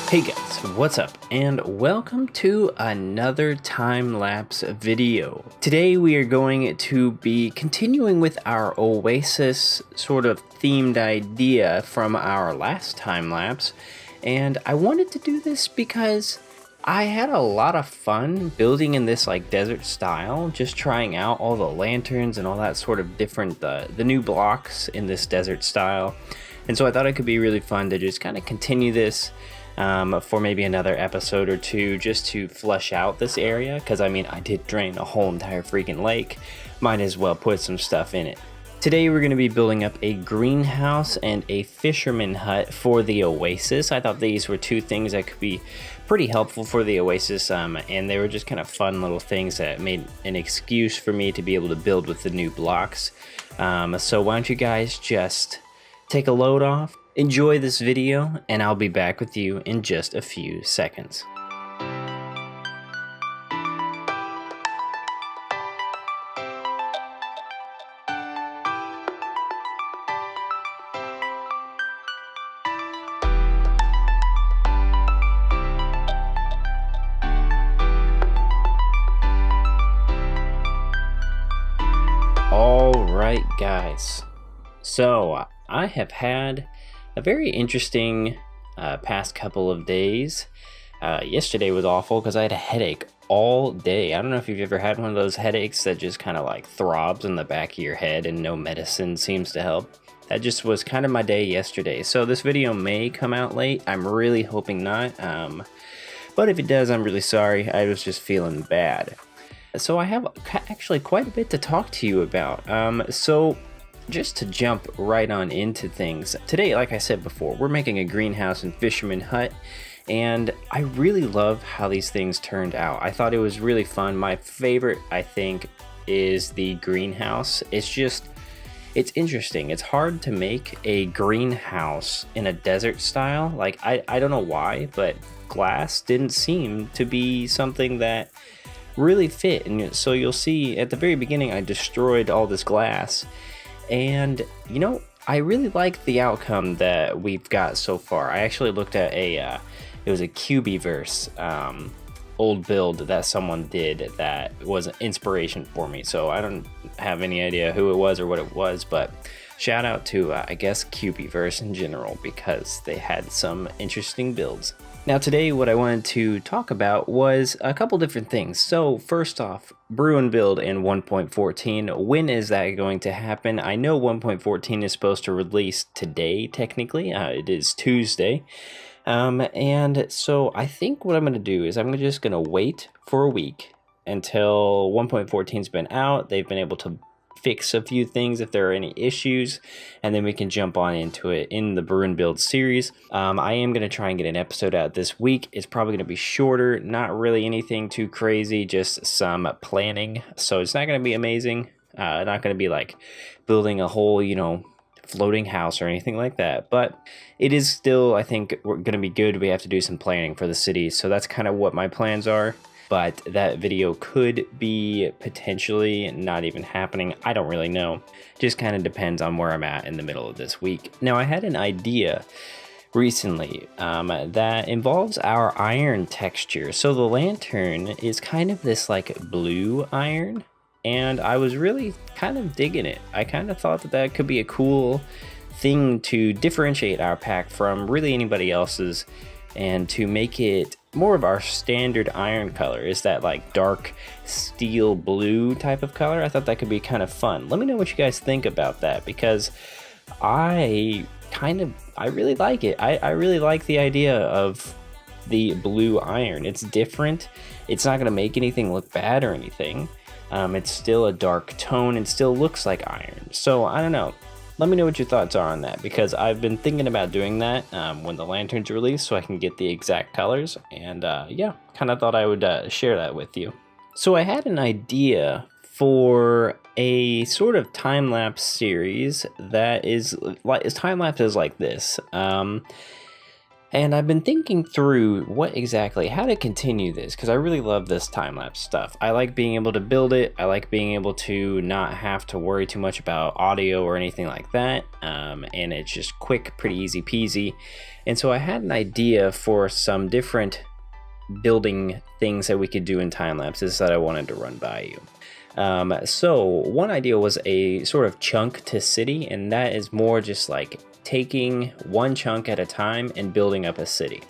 Hey guys, what's up? And welcome to another time-lapse video. Today we are going to be continuing with our Oasis sort of themed idea from our last time-lapse. And I wanted to do this because I had a lot of fun building in this like desert style, just trying out all the lanterns and all that sort of different, the new blocks in this desert style. And so I thought it could be really fun to just kind of continue this for maybe another episode or two, just to flesh out this area, because I mean I did drain a whole entire freaking lake, might as well put some stuff in it. Today we're going to be building up a greenhouse and a fisherman hut for the Oasis. I thought these were two things that could be pretty helpful for the Oasis, and they were just kind of fun little things that made an excuse for me to be able to build with the new blocks. So why don't you guys just take a load off, enjoy this video, and I'll be back with you in just a few seconds. Alright guys, so I have had a very interesting past couple of days. Yesterday was awful because I had a headache all day. I don't know if you've ever had one of those headaches that just kind of like throbs in the back of your head and no medicine seems to help. That just was kind of my day yesterday. So this video may come out late. I'm really hoping not. But if it does, I'm really sorry. I was just feeling bad. So I have actually quite a bit to talk to you about. So just to jump right on into things, today, like I said before, we're making a greenhouse and fisherman hut, and I really love how these things turned out. I thought it was really fun. My favorite, I think, is the greenhouse. It's interesting. It's hard to make a greenhouse in a desert style. Like, I don't know why, but glass didn't seem to be something that really fit. And so you'll see at the very beginning I destroyed all this glass, and you know, I really like the outcome that we've got so far. I actually looked at it was a Cubiverse old build that someone did that was an inspiration for me, so I don't have any idea who it was or what it was, but shout out to I guess Cubiverse in general, because they had some interesting builds. Now today what I wanted to talk about was a couple different things. So first off, brew and build in 1.14. When is that going to happen? I know 1.14 is supposed to release today technically. It is Tuesday. And so I think what I'm going to do is I'm just going to wait for a week until 1.14's been out. They've been able to fix a few things if there are any issues, and then we can jump on into it in the brew and build series. I am going to try and get an episode out this week. It's probably going to be shorter, not really anything too crazy, just some planning. So it's not going to be amazing, not going to be like building a whole, you know, floating house or anything like that, but it is still, I think, we're going to be good. We have to do some planning for the city, so that's kind of what my plans are. But that video could be potentially not even happening. I don't really know. Just kind of depends on where I'm at in the middle of this week. Now, I had an idea recently that involves our iron texture. So the lantern is kind of this like blue iron, and I was really kind of digging it. I kind of thought that that could be a cool thing to differentiate our pack from really anybody else's, and to make it more of our standard iron color. Is that like dark steel blue type of color? I thought that could be kind of fun. Let me know what you guys think about that, because I really like it. I really like the idea of the blue iron. It's different. It's not going to make anything look bad or anything. It's still a dark tone and still looks like iron. So I don't know. Let me know what your thoughts are on that, because I've been thinking about doing that when the lantern's released, so I can get the exact colors. And yeah, kind of thought I would share that with you. So I had an idea for a sort of time-lapse series that is like time-lapse is like this. And I've been thinking through how to continue this, because I really love this time-lapse stuff. I like being able to build it. I like being able to not have to worry too much about audio or anything like that. And it's just quick, pretty easy peasy. And so I had an idea for some different building things that we could do in time lapses that I wanted to run by you. So one idea was a sort of chunk to city, and that is more just like taking one chunk at a time and building up a city.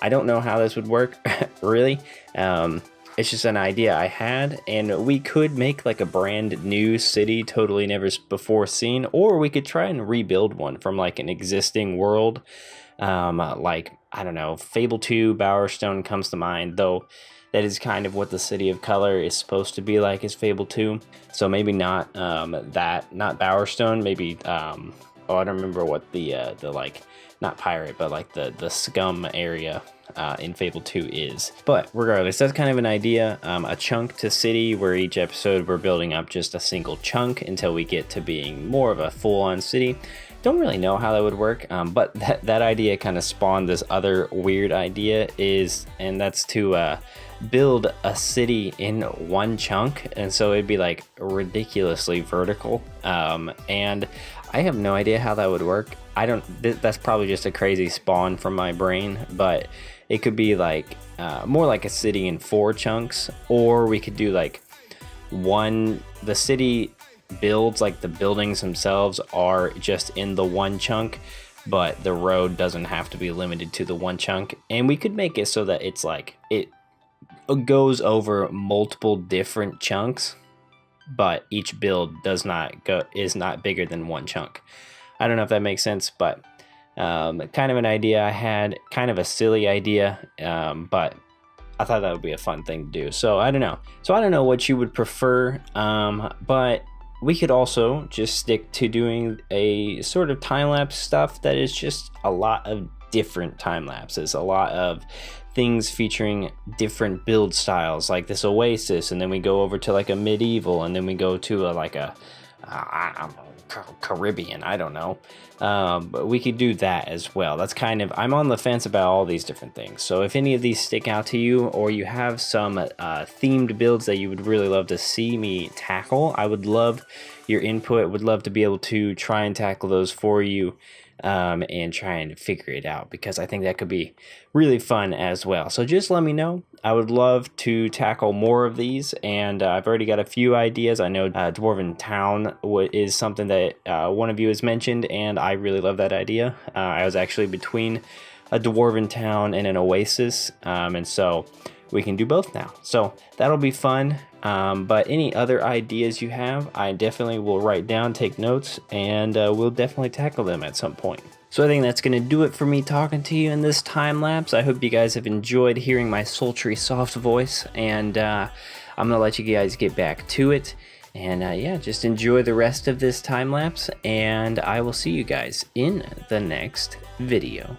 I don't know how this would work, really. It's just an idea I had, and we could make like a brand new city, totally never before seen, or we could try and rebuild one from like an existing world. Like, I don't know, Fable 2, Bowerstone comes to mind, though that is kind of what the City of Color is supposed to be like, is Fable 2. So maybe not not Bowerstone, maybe I don't remember what the like, not pirate, but like the scum area in Fable 2 is. But regardless, that's kind of an idea. A chunk to city, where each episode we're building up just a single chunk until we get to being more of a full-on city. Don't really know how that would work, but that idea kind of spawned this other weird idea, and that's to build a city in one chunk, and so it'd be like ridiculously vertical. And I have no idea how that would work. That's probably just a crazy spawn from my brain, but it could be like more like a city in 4 chunks, or we could do like the city builds, like the buildings themselves are just in the one chunk, but the road doesn't have to be limited to the one chunk. And we could make it so that it's like it goes over multiple different chunks, but each build is not bigger than one chunk. I don't know if that makes sense, but kind of an idea I had, kind of a silly idea, but I thought that would be a fun thing to do. So I don't know what you would prefer, but we could also just stick to doing a sort of time-lapse stuff that is just a lot of different time lapses, a lot of things featuring different build styles, like this Oasis, and then we go over to like a medieval, and then we go to a Caribbean, I don't know. But we could do that as well. That's kind of, I'm on the fence about all these different things. So if any of these stick out to you, or you have some themed builds that you would really love to see me tackle, I would love your input. Would love to be able to try and tackle those for you, and try and figure it out, because I think that could be really fun as well. So just let me know. I would love to tackle more of these, and I've already got a few ideas. I know Dwarven Town is something that one of you has mentioned, and I really love that idea. I was actually between a Dwarven Town and an Oasis, and so we can do both now. So that'll be fun. But any other ideas you have, I definitely will write down, take notes, and we'll definitely tackle them at some point. So I think that's going to do it for me talking to you in this time lapse. I hope you guys have enjoyed hearing my sultry, soft voice, and I'm going to let you guys get back to it. And yeah, just enjoy the rest of this time lapse, and I will see you guys in the next video.